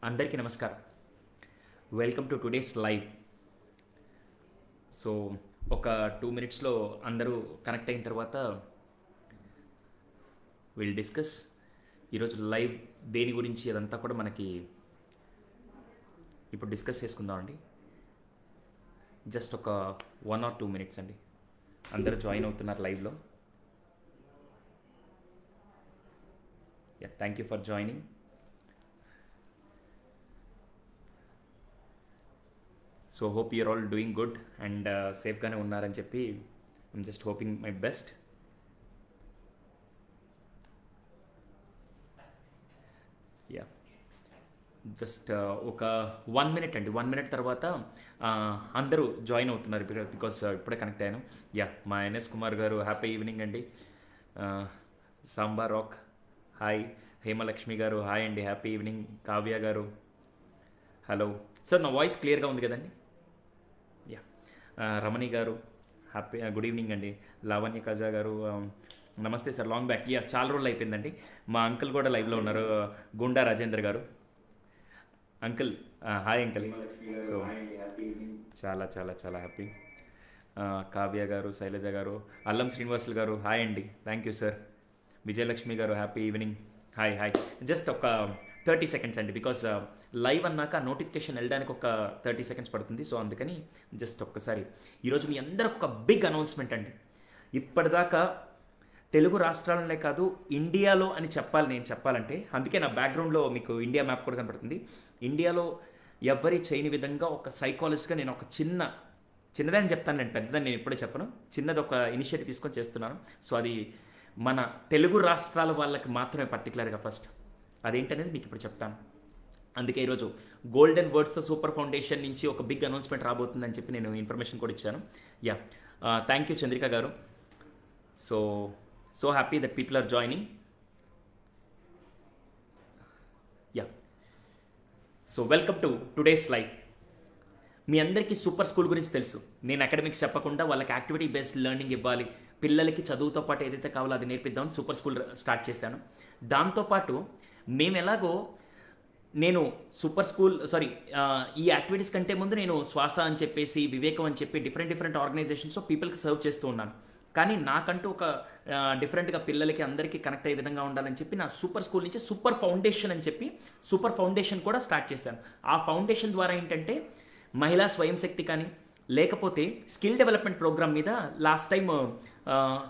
అందరికీ నమస్కారం. Welcome to today's live. So ఒక 2 మినిట్స్లో అందరూ కనెక్ట్ అయిన తర్వాత విల్ డిస్కస్ ఈరోజు లైవ్ దేని గురించి అదంతా కూడా మనకి ఇప్పుడు డిస్కస్ చేసుకుందామండి. జస్ట్ ఒక 1 or 2 మినిట్స్ అండి. అందరూ జాయిన్ అవుతున్నారు లైవ్లో. Thank you for joining. So hope you're all doing good and సేఫ్గానే ఉన్నారని చెప్పి I'm just hoping my best. Yeah just ఒక 1 మినిట్ అండి. 1 మినిట్ తర్వాత అందరూ జాయిన్ అవుతున్నారు బికాస్ ఇప్పుడే కనెక్ట్ అయ్యాను. మా ఎన్ఎస్ కుమార్ గారు హ్యాపీ ఈవినింగ్ అండి. Sambar rock hi. హేమలక్ష్మి గారు హాయ్ అండి, హ్యాపీ ఈవినింగ్. కావ్య గారు హలో సార్, నా వాయిస్ క్లియర్గా ఉంది కదండి? రమణి గారు హ్యాపీ గుడ్ ఈవినింగ్ అండి. లావణ్య కజా గారు నమస్తే సార్, లాంగ్ బ్యాక్. చాలా రోజులు అయిపోయిందండి. మా అంకుల్ కూడా లైవ్లో ఉన్నారు, గుండా రాజేంద్ర గారు. Uncle hi uncle. సో చాలా చాలా చాలా హ్యాపీ. కావ్య గారు, శైలజ గారు, అల్లం శ్రీనివాసులు గారు హాయ్ అండి, thank you sir. Vijayalakshmi garu happy evening, hi hi. Just ఒక 30 సెకండ్స్ అండి, బికాస్ లైవ్ అన్నాక నోటిఫికేషన్ వెళ్ళడానికి ఒక 30 సెకండ్స్ పడుతుంది. సో అందుకని జస్ట్ ఒక్కసారి ఈరోజు మీ అందరికి ఒక బిగ్ అనౌన్స్మెంట్ అండి. ఇప్పటిదాకా తెలుగు రాష్ట్రాలనే కాదు ఇండియాలో అని నేను చెప్పాలంటే, అందుకే నా బ్యాక్గ్రౌండ్లో మీకు ఇండియా మ్యాప్ కూడా కనపడుతుంది. ఇండియాలో ఎవరి చేయని విధంగా ఒక సైకాలజిస్ట్గా నేను ఒక చిన్నదని చెప్తాను, నేను పెద్దదని నేను ఎప్పుడే చెప్పను, చిన్నది ఒక ఇనిషియేటివ్ తీసుకొని చేస్తున్నాను. సో అది మన తెలుగు రాష్ట్రాల వాళ్ళకి మాత్రమే పర్టికులర్గా ఫస్ట్ అదేంటనేది మీకు ఇప్పుడు చెప్తాను. అందుకే ఈరోజు గోల్డెన్ వర్డ్స్ సూపర్ ఫౌండేషన్ నుంచి ఒక బిగ్ అనౌన్స్మెంట్ రాబోతుందని చెప్పి నేను ఇన్ఫర్మేషన్ కూడా ఇచ్చాను. Thank you Chandrika garu. So happy that people are joining. So welcome to today's live. మీ అందరికీ సూపర్ స్కూల్ గురించి తెలుసు. నేను అకాడమిక్స్ చెప్పకుండా వాళ్ళకి యాక్టివిటీ బేస్డ్ లెర్నింగ్ ఇవ్వాలి, పిల్లలకి చదువుతో పాటు ఏదైతే కావాలో అది నేర్పిద్దామని సూపర్ స్కూల్ స్టార్ట్ చేశాను. దాంతోపాటు మేము ఎలాగో నేను సూపర్ స్కూల్ ఈ యాక్టివిటీస్ కంటే ముందు నేను శ్వాస అని చెప్పేసి, వివేకం అని చెప్పి డిఫరెంట్ ఆర్గనైజేషన్స్ పీపుల్కి సర్వ్ చేస్తూ ఉన్నాను. కానీ నాకంటూ ఒక డిఫరెంట్గా పిల్లలకి అందరికీ కనెక్ట్ అయ్యే విధంగా ఉండాలని చెప్పి నా సూపర్ స్కూల్ నుంచి సూపర్ ఫౌండేషన్ అని చెప్పి సూపర్ ఫౌండేషన్ కూడా స్టార్ట్ చేశాను. ఆ ఫౌండేషన్ ద్వారా ఏంటంటే మహిళా స్వయం శక్తి కానీ, లేకపోతే స్కిల్ డెవలప్మెంట్ ప్రోగ్రామ్ మీద last time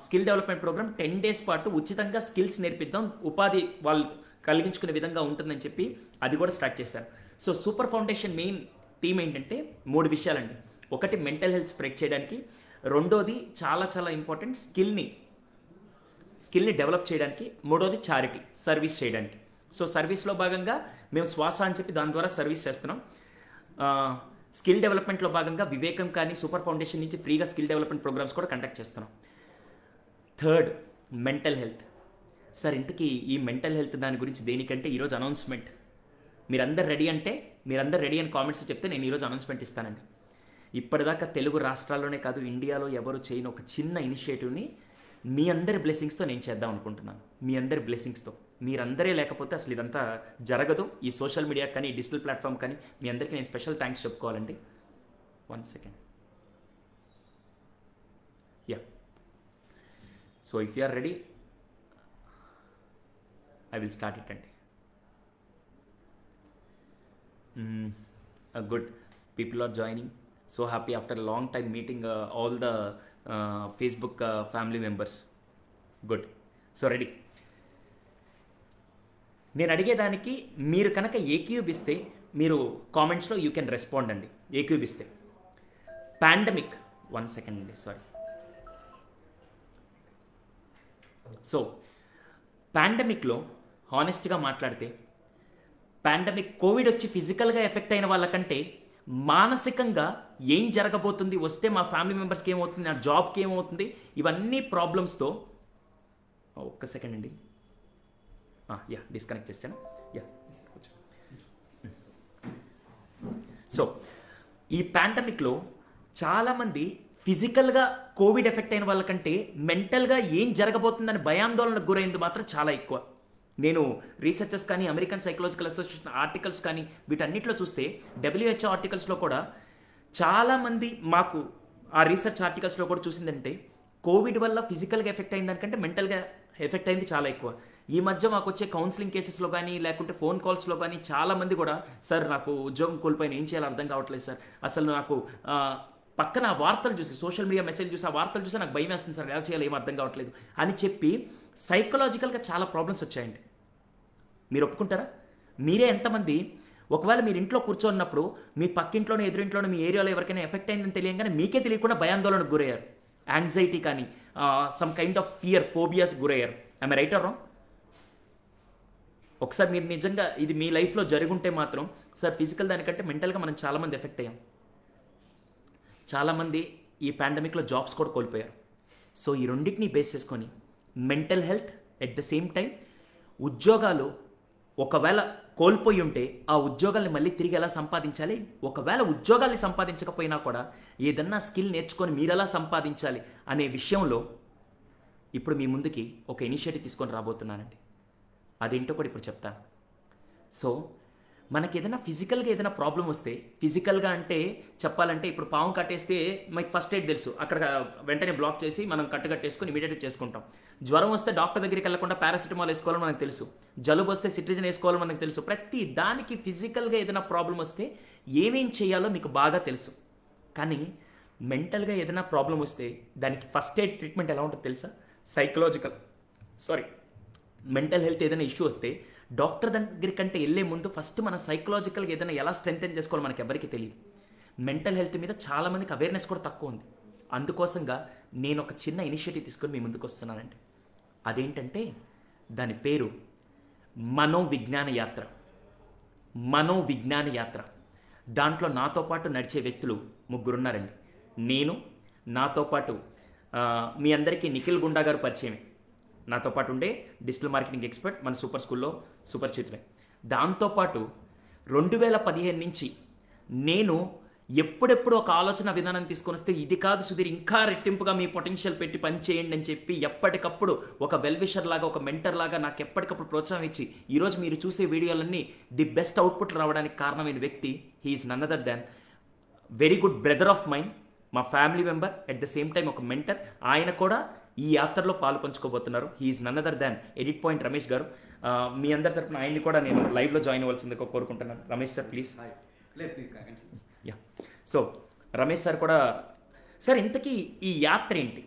skill development programme 10 days పాటు ఉచితంగా స్కిల్స్ నేర్పిద్దాం, ఉపాధి వాళ్ళు కలిగించుకునే విధంగా ఉంటుందని చెప్పి అది కూడా స్టార్ట్ చేశారు. So super foundation main theme ఏంటంటే 3 విషయాలండి. ఒకటి మెంటల్ హెల్త్ స్ప్రెడ్ చేయడానికి, రెండోది చాలా చాలా ఇంపార్టెంట్ స్కిల్ని డెవలప్ చేయడానికి, మూడోది చారిటీ సర్వీస్ చేయడానికి. సో సర్వీస్లో భాగంగా మేము శ్వాస అని చెప్పి దాని ద్వారా సర్వీస్ చేస్తున్నాం. స్కిల్ డెవలప్మెంట్లో భాగంగా వివేకం కానీ సూపర్ ఫౌండేషన్ నుంచి ఫ్రీగా స్కిల్ డెవలప్మెంట్ ప్రోగ్రామ్స్ కూడా కండక్ట్ చేస్తున్నాం. Third mental health. సార్ ఇంతకీ ఈ మెంటల్ హెల్త్ దాని గురించి దేనికంటే ఈరోజు అనౌన్స్మెంట్. మీరందరు రెడీ అని కామెంట్స్ చెప్తే నేను ఈరోజు అనౌన్స్మెంట్ ఇస్తానండి. ఇప్పటిదాకా తెలుగు రాష్ట్రాల్లోనే కాదు ఇండియాలో ఎవరు చేయని ఒక చిన్న ఇనిషియేటివ్ని మీ అందరి బ్లెస్సింగ్స్తో నేను చేద్దాం అనుకుంటున్నాను. మీ అందరి బ్లెస్సింగ్స్తో. మీరందరే లేకపోతే అసలు ఇదంతా జరగదు. ఈ సోషల్ మీడియా కానీ, డిజిటల్ ప్లాట్ఫామ్ కానీ మీ అందరికీ నేను స్పెషల్ థ్యాంక్స్ చెప్పుకోవాలండి. 1 second. So if you are ready I will start it అండి. Good. People are joining. So happy after a long time meeting all the Facebook family members. Good. So ready. నేను అడిగేదానికి మీరు కనుక ఏకీభవిస్తే మీరు కామెంట్స్లో you can respond అండి. ఏకీభవిస్తే pandemic 1 second అండి, sorry. So పాండమిక్లో హానెస్ట్గా మాట్లాడితే కోవిడ్ వచ్చి ఫిజికల్గా ఎఫెక్ట్ అయిన వాళ్ళకంటే మానసికంగా ఏం జరగబోతుంది, వస్తే మా ఫ్యామిలీ మెంబర్స్కి ఏమవుతుంది, నా జాబ్కి ఏమవుతుంది, ఇవన్నీ ప్రాబ్లమ్స్తో. ఒక్క సెకండ్ అండి, డిస్కనెక్ట్ చేశాను. సో ఈ పాండమిక్లో చాలామంది ఫిజికల్గా కోవిడ్ ఎఫెక్ట్ అయిన వాళ్ళకంటే మెంటల్గా ఏం జరగబోతుందని భయాందోళనకు గురైంది మాత్రం చాలా ఎక్కువ. నేను రీసెర్చర్స్ కానీ అమెరికన్ సైకలాజికల్ అసోసియేషన్ ఆర్టికల్స్ కానీ వీటన్నిటిలో చూస్తే డబ్ల్యూహెచ్ఓ ఆర్టికల్స్లో కూడా చాలామంది మాకు ఆ రీసెర్చ్ ఆర్టికల్స్లో కూడా చూసిందంటే కోవిడ్ వల్ల ఫిజికల్గా ఎఫెక్ట్ అయిన దానికంటే మెంటల్గా ఎఫెక్ట్ అయింది చాలా ఎక్కువ. ఈ మధ్య మాకు వచ్చే కౌన్సిలింగ్ కేసెస్లో కానీ లేకుంటే ఫోన్ కాల్స్లో కానీ చాలామంది కూడా సార్ నాకు ఉద్యోగం కోల్పోయిన ఏం చేయాలో అర్థం కావట్లేదు సార్, అసలు నాకు పక్కన వార్తలు చూసి సోషల్ మీడియా మెసేజ్ చూసి ఆ వార్తలు చూసి నాకు భయం వేస్తుంది సార్, ఎలా చేయాలో ఏం అర్థం కావట్లేదు అని చెప్పి సైకలాజికల్గా చాలా ప్రాబ్లమ్స్ వచ్చాయండి. మీరు ఒప్పుకుంటారా? మీరే ఎంతమంది ఒకవేళ మీరు ఇంట్లో కూర్చోన్నప్పుడు మీ పక్కింట్లోనే ఎదురింట్లోనే మీ ఏరియాలో ఎవరికైనా ఎఫెక్ట్ అయిందని తెలియగానే మీకే తెలియకుండా భయాందోళనకు గురయ్యారు, యాంగ్జైటీ కానీ some kind of fear phobias గురయ్యారు. I right or wrong? ఒకసారి మీరు నిజంగా ఇది మీ లైఫ్లో జరుగుంటే మాత్రం సార్ ఫిజికల్ దానికంటే మెంటల్గా మనం చాలామంది ఎఫెక్ట్ అయ్యాం. చాలామంది ఈ పాండమిక్లో జాబ్స్ కూడా కోల్పోయారు. సో ఈ రెండింటిని బేస్ చేసుకొని mental health at the same time ఉద్యోగాలు ఒకవేళ కోల్పోయి ఉంటే ఆ ఉద్యోగాల్ని మళ్ళీ తిరిగి ఎలా సంపాదించాలి, ఒకవేళ ఉద్యోగాల్ని సంపాదించకపోయినా కూడా ఏదన్నా స్కిల్ నేర్చుకొని మీరు ఎలా సంపాదించాలి అనే విషయంలో ఇప్పుడు మీ ముందుకి ఒక ఇనిషియేటివ్ తీసుకొని రాబోతున్నానండి. అదేంటో కూడా ఇప్పుడు చెప్తాను. సో మనకి ఏదైనా ఫిజికల్గా ఏదైనా ప్రాబ్లం వస్తే, ఫిజికల్గా అంటే చెప్పాలంటే ఇప్పుడు పాము కట్టేస్తే మనకి ఫస్ట్ ఎయిడ్ తెలుసు, అక్కడ వెంటనే బ్లాక్ చేసి మనం కట్టుకట్టేసుకొని ఇమీడియట్గా చేసుకుంటాం. జ్వరం వస్తే డాక్టర్ దగ్గరికి వెళ్ళకుండా పారాసిటమాల్ వేసుకోవాలని మనకు తెలుసు, జలుబు వస్తే సిట్రిజన్ వేసుకోవాలని మనకు తెలుసు. ప్రతి దానికి ఫిజికల్గా ఏదైనా ప్రాబ్లం వస్తే ఏమేం చేయాలో మీకు బాగా తెలుసు. కానీ మెంటల్గా ఏదైనా ప్రాబ్లం వస్తే దానికి ఫస్ట్ ఎయిడ్ ట్రీట్మెంట్ ఎలా ఉంటుందో తెలుసా? మెంటల్ హెల్త్ ఏదైనా ఇష్యూ వస్తే డాక్టర్ దగ్గర కంటే వెళ్ళే ముందు ఫస్ట్ మన సైకలాజికల్గా ఏదైనా ఎలా స్ట్రెంథెన్ చేసుకోవాలో మనకి ఎవరికి తెలియదు. మెంటల్ హెల్త్ మీద చాలామందికి అవేర్నెస్ కూడా తక్కువ ఉంది. అందుకోసంగా నేను ఒక చిన్న ఇనిషియేటివ్ తీసుకొని మీ ముందుకు వస్తున్నానండి. అదేంటంటే దాని పేరు మనోవిజ్ఞాన యాత్ర. మనోవిజ్ఞాన యాత్ర. దాంట్లో నాతో పాటు నడిచే వ్యక్తులు ముగ్గురున్నారండి. నేను, నాతో పాటు మీ అందరికీ నిఖిల్ గుండా గారు పరిచయమే, నాతో పాటు ఉండే డిజిటల్ మార్కెటింగ్ ఎక్స్పర్ట్, మన సూపర్ స్కూల్లో సూపర్ చేతులే. దాంతోపాటు 2015 నుంచి నేను ఎప్పుడెప్పుడు ఒక ఆలోచన విధానం తీసుకొని వస్తే ఇది కాదు సుధీర్, ఇంకా రెట్టింపుగా మీ పొటెన్షియల్ పెట్టి పని చేయండి అని చెప్పి ఎప్పటికప్పుడు ఒక వెల్విషర్ లాగా, ఒక మెంటర్ లాగా నాకు ఎప్పటికప్పుడు ప్రోత్సాహం ఇచ్చి ఈరోజు మీరు చూసే వీడియోలన్నీ ది బెస్ట్ అవుట్పుట్ రావడానికి కారణమైన వ్యక్తి he's none other than very good brother of mind, మా family member, at the same time ఒక మెంటర్. ఆయన కూడా ఈ యాత్రలో పాలు పంచుకోబోతున్నారు. He's none other than edit point Ramesh garu. మీ అందరి తరపున ఆయన్ని కూడా నేను లైవ్లో జాయిన్ అవ్వాల్సిందిగా కోరుకుంటున్నాను. Ramesh sir please. Yeah. So Ramesh sir కూడా, సార్ ఇంతకీ ఈ యాత్ర ఏంటి?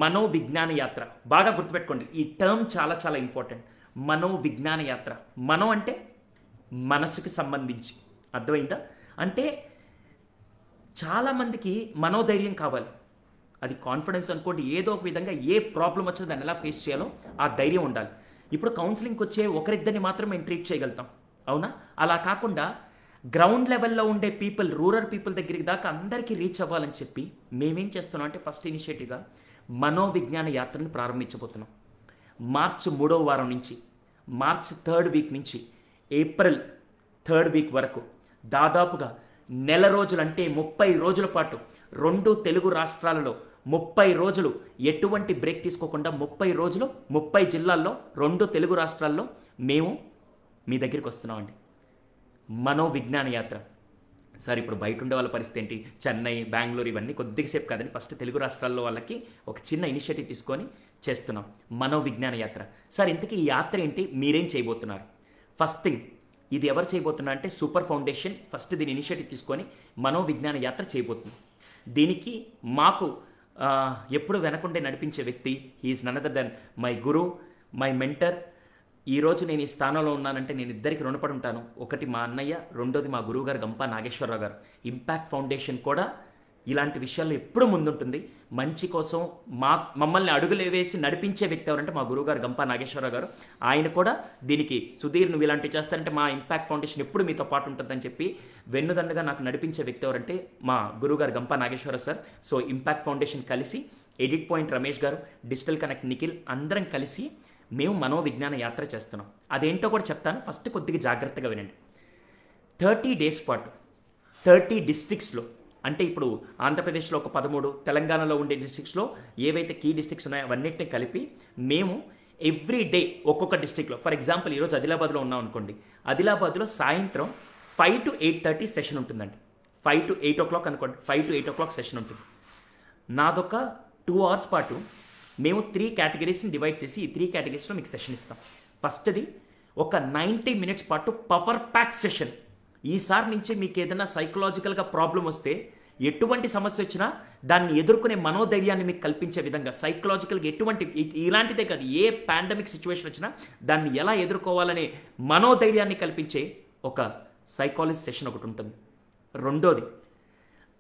మనోవిజ్ఞాన యాత్ర. బాగా గుర్తుపెట్టుకోండి, ఈ టర్మ్ చాలా చాలా ఇంపార్టెంట్. మనోవిజ్ఞాన యాత్ర. మనం అంటే మనసుకి సంబంధించి, అర్థమైందా? అంటే చాలామందికి మనోధైర్యం కావాలి, అది కాన్ఫిడెన్స్ అనుకోండి, ఏదో ఒక విధంగా ఏ ప్రాబ్లం వచ్చినా దాన్ని ఎలా ఫేస్ చేయాలో ఆ ధైర్యం ఉండాలి. ఇప్పుడు కౌన్సిలింగ్కి వచ్చే ఒకరిద్దరిని మాత్రం మేము ట్రీట్ చేయగలుగుతాం, అవునా? అలా కాకుండా గ్రౌండ్ లెవెల్లో ఉండే పీపుల్, రూరల్ పీపుల్ దగ్గరికి దాకా అందరికీ రీచ్ అవ్వాలని చెప్పి మేమేం చేస్తున్నాం అంటే ఫస్ట్ ఇనిషియేటివ్గా మనోవిజ్ఞాన యాత్రను ప్రారంభించబోతున్నాం. మార్చి 3వ వారం నుంచి, మార్చ్ 3rd వీక్ నుంచి ఏప్రిల్ 3rd వీక్ వరకు దాదాపుగా నెల రోజులు, అంటే 30 రోజుల పాటు 2 తెలుగు రాష్ట్రాలలో 30 రోజులు ఎటువంటి బ్రేక్ తీసుకోకుండా 30 రోజులు 30 జిల్లాల్లో 2 తెలుగు రాష్ట్రాల్లో మేము మీ దగ్గరికి వస్తున్నామండి. మనోవిజ్ఞాన యాత్ర. సార్ ఇప్పుడు బయట ఉండే వాళ్ళ పరిస్థితి ఏంటి? చెన్నై, బెంగళూరు ఇవన్నీ కొద్దిసేపు కాదని ఫస్ట్ తెలుగు రాష్ట్రాల్లో వాళ్ళకి ఒక చిన్న ఇనిషియేటివ్ తీసుకొని చేస్తున్నాం మనోవిజ్ఞాన యాత్ర. సార్ ఇంతకీ ఈ యాత్ర ఏంటి, మీరేం చేయబోతున్నారు? ఫస్ట్ థింగ్, ఇది ఎవరు చేయబోతున్నా అంటే సూపర్ ఫౌండేషన్ ఫస్ట్ దీని ఇనిషియేటివ్ తీసుకొని మనోవిజ్ఞాన యాత్ర చేయబోతుంది. దీనికి మాకు ఎప్పుడు వెనకుండే నడిపించే వ్యక్తి he's none other than my guru, my mentor. ఈరోజు నేను ఈ స్థానంలో ఉన్నానంటే నేను ఇద్దరికి రుణపడి ఉంటాను. ఒకటి మా అన్నయ్య, రెండోది మా గురువు గారు గంపా నాగేశ్వరరావు గారు. ఇంపాక్ట్ ఫౌండేషన్ కూడా ఇలాంటి విషయాల్లో ఎప్పుడూ ముందుంటుంది. మంచి కోసం మమ్మల్ని అడుగులు వేసి నడిపించే వ్యక్తి ఎవరంటే మా గురువుగారు గంపా నాగేశ్వరరావు గారు. ఆయన కూడా దీనికి సుధీర్ నువ్వు ఇలాంటివి చేస్తారంటే మా ఇంపాక్ట్ ఫౌండేషన్ ఎప్పుడు మీతో పాటు ఉంటుందని చెప్పి వెన్నుదన్నుగా నాకు నడిపించే వ్యక్తి ఎవరంటే మా గురువుగారు Gampa Nageswara Rao sir. So Impact Foundation కలిసి, edit point Ramesh garu, digital connect Nikhil, అందరం కలిసి మేము మనోవిజ్ఞాన యాత్ర చేస్తున్నాం. అదేంటో కూడా చెప్తాను, ఫస్ట్ కొద్దిగా జాగ్రత్తగా వినండి. 30 డేస్ పాటు 30 డిస్ట్రిక్ట్స్లో, అంటే ఇప్పుడు ఆంధ్రప్రదేశ్లో ఒక 13, తెలంగాణలో ఉండే డిస్ట్రిక్ట్స్లో ఏవైతే కీ డిస్ట్రిక్ట్స్ ఉన్నాయో అవన్నిటిని కలిపి మేము ఎవ్రీ డే ఒక్కొక్క డిస్ట్రిక్ట్లో. ఫర్ ఎగ్జాంపుల్ ఈరోజు ఆదిలాబాద్లో ఉన్నాం అనుకోండి, ఆదిలాబాద్లో సాయంత్రం 5 to 8:30 సెషన్ ఉంటుందండి. 5 to 8 o'clock అనుకోండి, 5 to 8 o'clock సెషన్ ఉంటుంది. నాదొక 2 hours పాటు మేము 3 కేటగిరీస్ని డివైడ్ చేసి ఈ 3 కేటగిరీస్లో మీకు సెషన్ ఇస్తాం. ఫస్ట్ది ఒక 90 minutes పాటు పవర్ ప్యాక్ సెషన్. ఈసారి నుంచి మీకు ఏదైనా సైకలాజికల్గా ప్రాబ్లం వస్తే, ఎటువంటి సమస్య వచ్చినా దాన్ని ఎదుర్కొనే మనోధైర్యాన్ని మీకు కల్పించే విధంగా సైకలాజికల్గా ఎటువంటి ఇలాంటిదే కాదు, ఏ పాండమిక్ సిచ్యువేషన్ వచ్చినా దాన్ని ఎలా ఎదుర్కోవాలనే మనోధైర్యాన్ని కల్పించే ఒక సైకాలజీ సెషన్ ఒకటి ఉంటుంది. రెండోది,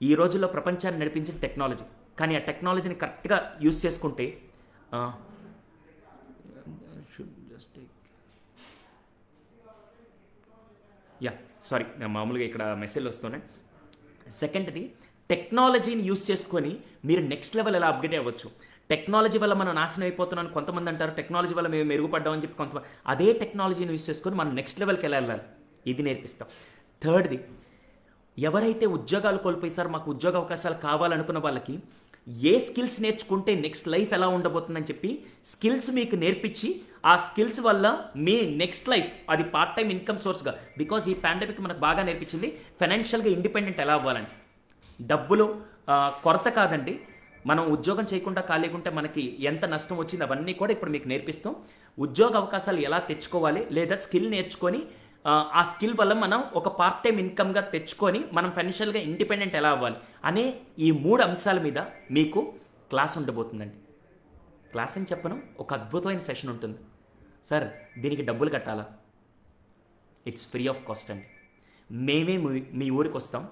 ఈ రోజుల్లో ప్రపంచాన్ని నడిపించిన టెక్నాలజీ, కానీ ఆ టెక్నాలజీని కరెక్ట్గా యూజ్ చేసుకుంటే సారీ మామూలుగా ఇక్కడ మెసేజ్ వస్తున్నాయి. సెకండ్ది, టెక్నాలజీని యూజ్ చేసుకొని మీరు నెక్స్ట్ లెవెల్ ఎలా అప్గ్రేడ్ అవ్వచ్చు. టెక్నాలజీ వల్ల మనం నాశనం అయిపోతున్నాను కొంతమంది అంటారు, టెక్నాలజీ వల్ల మేము మెరుగుపడ్డామని చెప్పి కొంతమంది. అదే టెక్నాలజీని యూజ్ చేసుకొని మనం నెక్స్ట్ లెవెల్కి ఎలా వెళ్ళాలి, ఇది నేర్పిస్తాం. థర్డ్ది, ఎవరైతే ఉద్యోగాలు కోల్పోయిసారో మాకు ఉద్యోగ అవకాశాలు కావాలనుకున్న వాళ్ళకి ఏ స్కిల్స్ నేర్చుకుంటే నెక్స్ట్ లైఫ్ ఎలా ఉండబోతుందని చెప్పి స్కిల్స్ మీకు నేర్పించి, ఆ స్కిల్స్ వల్ల మీ నెక్స్ట్ లైఫ్ అది పార్ట్ టైం ఇన్కమ్ సోర్స్గా, బికాజ్ ఈ పాండమిక్ మనకు బాగా నేర్పించింది ఫైనాన్షియల్గా ఇండిపెండెంట్ ఎలా అవ్వాలని. డబ్బులు కొరత కాదండి, మనం ఉద్యోగం చేయకుండా ఖాళీగా మనకి ఎంత నష్టం వచ్చింది అవన్నీ కూడా ఇప్పుడు మీకు నేర్పిస్తాం. ఉద్యోగ అవకాశాలు ఎలా తెచ్చుకోవాలి, లేదా స్కిల్ నేర్చుకొని ఆ స్కిల్ వల్ల మనం ఒక పార్ట్ టైం ఇన్కమ్గా తెచ్చుకొని మనం ఫైనాన్షియల్గా ఇండిపెండెంట్ ఎలా అవ్వాలి అనే ఈ 3 అంశాల మీద మీకు క్లాస్ ఉండబోతుందండి. క్లాస్ అని చెప్పను, ఒక అద్భుతమైన సెషన్ ఉంటుంది. సార్ దీనికి డబ్బులు కట్టాలా? ఇట్స్ ఫ్రీ ఆఫ్ కాస్ట్ అండి. మేమే మీ ఊరికి వస్తాం.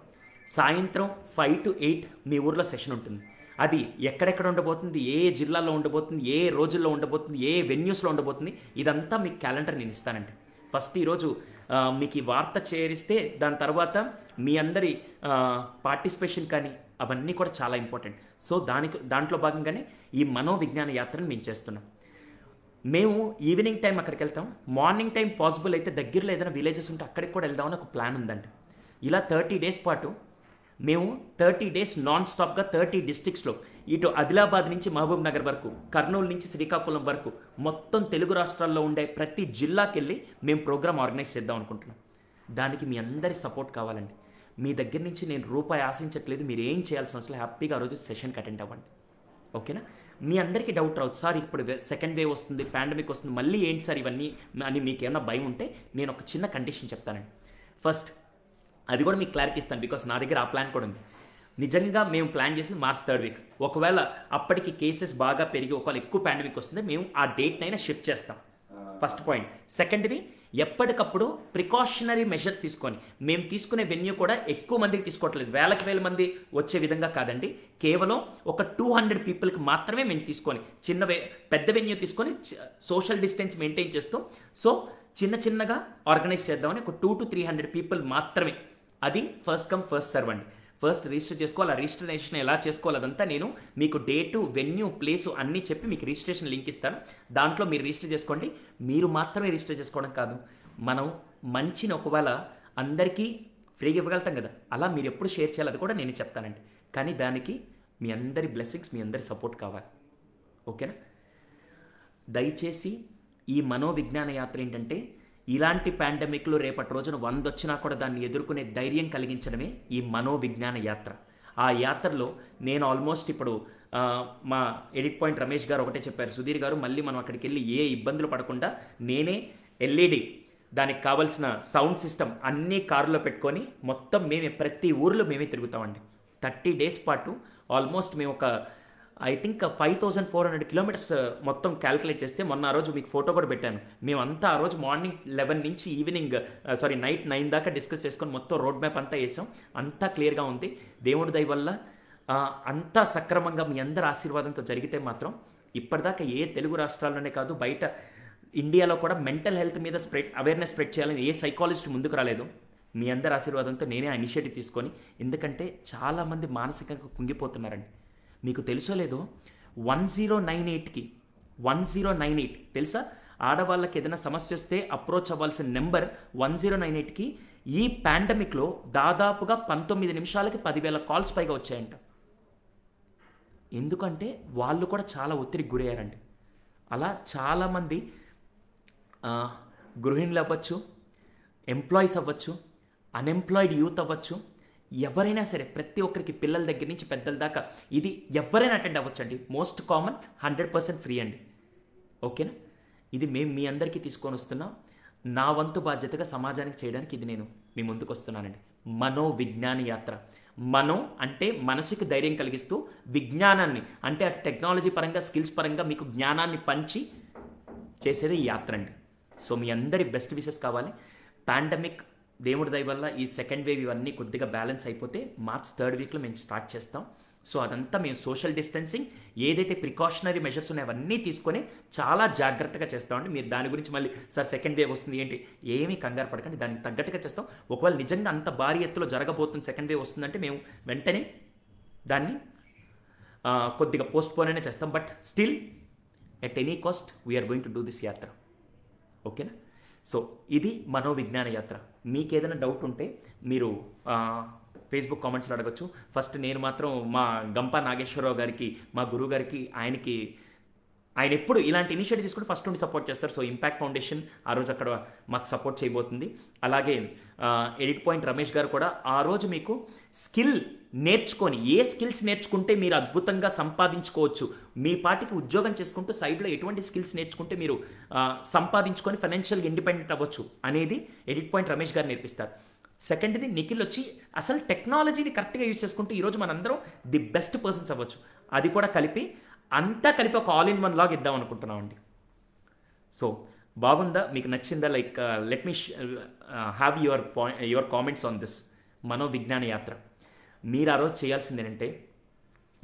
సాయంత్రం 5 to 8 మీ ఊర్లో సెషన్ ఉంటుంది. అది ఎక్కడెక్కడ ఉండబోతుంది, ఏ జిల్లాలో ఉండబోతుంది, ఏ రోజుల్లో ఉండబోతుంది, ఏ వెన్యూస్లో ఉండబోతుంది, ఇదంతా మీకు క్యాలెండర్ నేను ఇస్తానండి. ఫస్ట్ ఈరోజు మీకు ఈ వార్త చేరిస్తే దాని తర్వాత మీ అందరి పార్టిసిపేషన్ కానీ అవన్నీ కూడా చాలా ఇంపార్టెంట్. సో దాంట్లో భాగంగానే ఈ మనోవిజ్ఞాన యాత్రను మేము చేస్తున్నాం. మేము ఈవినింగ్ టైం అక్కడికి వెళ్తాం. మార్నింగ్ టైం పాసిబుల్ అయితే దగ్గరలో ఏదైనా విలేజెస్ ఉంటే అక్కడికి కూడా వెళ్దామని ఒక ప్లాన్ ఉందండి. ఇలా 30 days పాటు మేము 30 days నాన్ స్టాప్గా 30 districtsలో, ఇటు ఆదిలాబాద్ నుంచి మహబూబ్ నగర్ వరకు, కర్నూలు నుంచి శ్రీకాకుళం వరకు మొత్తం తెలుగు రాష్ట్రాల్లో ఉండే ప్రతి జిల్లాకి వెళ్ళి మేము ప్రోగ్రామ్ ఆర్గనైజ్ చేద్దాం అనుకుంటున్నాం. దానికి మీ అందరి సపోర్ట్ కావాలండి. మీ దగ్గర నుంచి నేను రూపాయి ఆశించట్లేదు, మీరు ఏం చేయాల్సిన అవసరం, హ్యాపీగా ఆ రోజు సెషన్కి అటెండ్ అవ్వండి. ఓకేనా? మీ అందరికీ డౌట్ రావచ్చు, సార్ ఇప్పుడు సెకండ్ వేవ్ వస్తుంది, పాండమిక్ వస్తుంది, మళ్ళీ ఏంటి సార్ ఇవన్నీ అని మీకు ఏమైనా భయం ఉంటే నేను ఒక చిన్న కండిషన్ చెప్తానండి. ఫస్ట్ అది కూడా మీకు క్లారిటీ ఇస్తాను, బికాస్ నా దగ్గర ఆ ప్లాన్ కూడా ఉంది. నిజంగా మేము ప్లాన్ చేసింది March 3rd week. ఒకవేళ అప్పటికి కేసెస్ బాగా పెరిగి ఒకవేళ ఎక్కువ పాండమిక్ వస్తుంది, మేము ఆ డేట్నైనా షిఫ్ట్ చేస్తాం. First point. సెకండ్ది, ఎప్పటికప్పుడు ప్రికాషనరీ మెజర్స్ తీసుకొని, మేము తీసుకునే వెన్యూ కూడా ఎక్కువ మందికి తీసుకోవట్లేదు, వేల మంది వచ్చే విధంగా కాదండి, కేవలం ఒక 200 పీపుల్కి మాత్రమే మేము తీసుకొని, పెద్ద వెన్యూ తీసుకొని సోషల్ డిస్టెన్స్ మెయింటైన్ చేస్తూ, సో చిన్నగా ఆర్గనైజ్ చేద్దామని ఒక 200 to 300 పీపుల్ మాత్రమే. అది ఫస్ట్ కమ్ ఫస్ట్ సర్వ్ అండి. ఫస్ట్ రిజిస్టర్ చేసుకోవాలి. ఆ రిజిస్ట్రేషన్ ఎలా చేసుకోవాలి అదంతా నేను మీకు డేటు, వెన్యూ, ప్లేసు అన్నీ చెప్పి మీకు రిజిస్ట్రేషన్ లింక్ ఇస్తాను. దాంట్లో మీరు రిజిస్టర్ చేసుకోండి. మీరు మాత్రమే రిజిస్టర్ చేసుకోవడం కాదు, మనం మంచిని ఒకవేళ అందరికీ ఫ్రీగా ఇవ్వగలుగుతాం కదా, అలా మీరు ఎప్పుడు షేర్ చేయాలి అది కూడా నేను చెప్తానండి. కానీ దానికి మీ అందరి బ్లెస్సింగ్స్, మీ అందరి సపోర్ట్ కావాలి. ఓకేనా? దయచేసి ఈ మనోవిజ్ఞాన యాత్ర ఏంటంటే, ఇలాంటి పాండమిక్లు రేపటి రోజున 100 వచ్చినా కూడా దాన్ని ఎదుర్కొనే ధైర్యం కలిగించడమే ఈ మనోవిజ్ఞాన యాత్ర. ఆ యాత్రలో నేను ఆల్మోస్ట్ ఇప్పుడు మా ఎడిట్ పాయింట్ రమేష్ గారు ఒకటే చెప్పారు, సుధీర్ గారు మళ్ళీ మనం అక్కడికి వెళ్ళి ఏ ఇబ్బందులు పడకుండా నేనే ఎల్ఈడి దానికి కావాల్సిన సౌండ్ సిస్టమ్ అన్నీ కారులో పెట్టుకొని మొత్తం మేమే ప్రతి ఊరిలో మేమే తిరుగుతామండి. 30 days పాటు ఆల్మోస్ట్ మేము ఒక ఐ థింక్ 5400 kilometers మొత్తం క్యాల్కులేట్ చేస్తే, మొన్న ఆ రోజు మీకు ఫోటో కూడా పెట్టాను, మేమంతా ఆ రోజు మార్నింగ్ 11 నుంచి నైట్ 9 దాకా డిస్కస్ చేసుకొని మొత్తం రోడ్ మ్యాప్ అంతా వేసాం. అంతా క్లియర్గా ఉంది. దేవుడి దయ వల్ల అంతా సక్రమంగా మీ అందరి ఆశీర్వాదంతో జరిగితే మాత్రం ఇప్పటిదాకా ఏ తెలుగు రాష్ట్రాల్లోనే కాదు బయట ఇండియాలో కూడా మెంటల్ హెల్త్ మీద అవేర్నెస్ స్ప్రెడ్ చేయాలని ఏ సైకాలజిస్ట్ ముందుకు రాలేదు. మీ అందరి ఆశీర్వాదంతో నేనే ఆ ఇనిషియేటివ్ తీసుకొని, ఎందుకంటే చాలామంది మానసికంగా కుంగిపోతున్నారండి. మీకు తెలుసో లేదో 1098 తెలుసా? ఆడవాళ్ళకి ఏదైనా సమస్య వస్తే అప్రోచ్ అవ్వాల్సిన నెంబర్ 1098కి ఈ పాండమిక్లో దాదాపుగా 19 నిమిషాలకి 10,000 కాల్స్ పైగా వచ్చాయంట. ఎందుకంటే వాళ్ళు కూడా చాలా ఒత్తిడికి గురయ్యారండి. అలా చాలామంది గృహిణులు అవ్వచ్చు, ఎంప్లాయీస్ అవ్వచ్చు, అన్ఎంప్లాయిడ్ యూత్ అవ్వచ్చు, ఎవరైనా సరే ప్రతి ఒక్కరికి పిల్లల దగ్గర నుంచి పెద్దల దాకా ఇది ఎవరైనా అటెండ్ అవ్వచ్చు అండి. మోస్ట్ కామన్, 100% ఫ్రీ అండి. ఓకేనా? ఇది మేము మీ అందరికీ తీసుకొని వస్తున్నాం. నా వంతు బాధ్యతగా సమాజానికి చేయడానికి ఇది నేను మీ ముందుకు వస్తున్నానండి. మనోవిజ్ఞాన యాత్ర. మనో అంటే మనసుకి ధైర్యం కలిగిస్తూ, విజ్ఞానాన్ని అంటే ఆ టెక్నాలజీ పరంగా, స్కిల్స్ పరంగా మీకు జ్ఞానాన్ని పంచి చేసేది ఈ యాత్ర అండి. సో మీ అందరి బెస్ట్ విషెస్ కావాలి. పాండమిక్ దేవుడి దయ వల్ల ఈ సెకండ్ వేవ్ ఇవన్నీ కొద్దిగా బ్యాలెన్స్ అయిపోతే మార్చ్ 3rd వీక్లో మేము స్టార్ట్ చేస్తాం. సో అదంతా మేము సోషల్ డిస్టెన్సింగ్ ఏదైతే ప్రికాషనరీ మెజర్స్ ఉన్నాయో అవన్నీ తీసుకొని చాలా జాగ్రత్తగా చేస్తామండి. మీరు దాని గురించి మళ్ళీ సార్ సెకండ్ వేవ్ వస్తుంది ఏంటి, ఏమీ కంగారు పడకండి, దానికి తగ్గట్టుగా చేస్తాం. ఒకవేళ నిజంగా అంత భారీ ఎత్తులో జరగబోతుంది, సెకండ్ వేవ్ వస్తుందంటే మేము వెంటనే దాన్ని కొద్దిగా పోస్ట్పోన్ అయినా చేస్తాం. But still at any cost we are going to do this yatra. ఓకేనా? సో ఇది మనోవిజ్ఞాన యాత్ర. మీకు ఏదైనా డౌట్ ఉంటే మీరు ఫేస్బుక్ కామెంట్స్లో అడగచ్చు. ఫస్ట్ నేను మాత్రం మా గంపా నాగేశ్వరరావు గారికి, మా గురువు గారికి, ఆయన ఎప్పుడు ఇలాంటి ఇనిషియేటివ్ తీసుకుని ఫస్ట్ నుండి సపోర్ట్ చేస్తారు. సో ఇంపాక్ట్ ఫౌండేషన్ ఆ రోజు అక్కడ మాకు సపోర్ట్ చేయబోతుంది. అలాగే ఎడిట్ పాయింట్ రమేష్ గారు కూడా ఆ రోజు మీకు స్కిల్ నేర్చుకొని, ఏ స్కిల్స్ నేర్చుకుంటే మీరు అద్భుతంగా సంపాదించుకోవచ్చు, మీ పాటికి ఉద్యోగం చేసుకుంటూ సైడ్లో ఎటువంటి స్కిల్స్ నేర్చుకుంటే మీరు సంపాదించుకొని ఫైనాన్షియల్గా ఇండిపెండెంట్ అవ్వచ్చు అనేది ఎడిట్ పాయింట్ రమేష్ గారు నేర్పిస్తారు. సెకండ్ది నిఖిల్ వచ్చి అసలు టెక్నాలజీని కరెక్ట్గా యూజ్ చేసుకుంటూ ఈరోజు మనందరం ది బెస్ట్ పర్సన్స్ అవ్వచ్చు. అది కూడా కలిపి అంతా కలిపి ఒక ఆల్ ఇన్ వన్ లాగా ఇద్దాం అనుకుంటున్నామండి. సో బాగుందా, మీకు నచ్చిందా? Like let me have your comments on this మనోవిజ్ఞాన యాత్ర. మీరు ఆ రోజు చేయాల్సింది ఏంటంటే,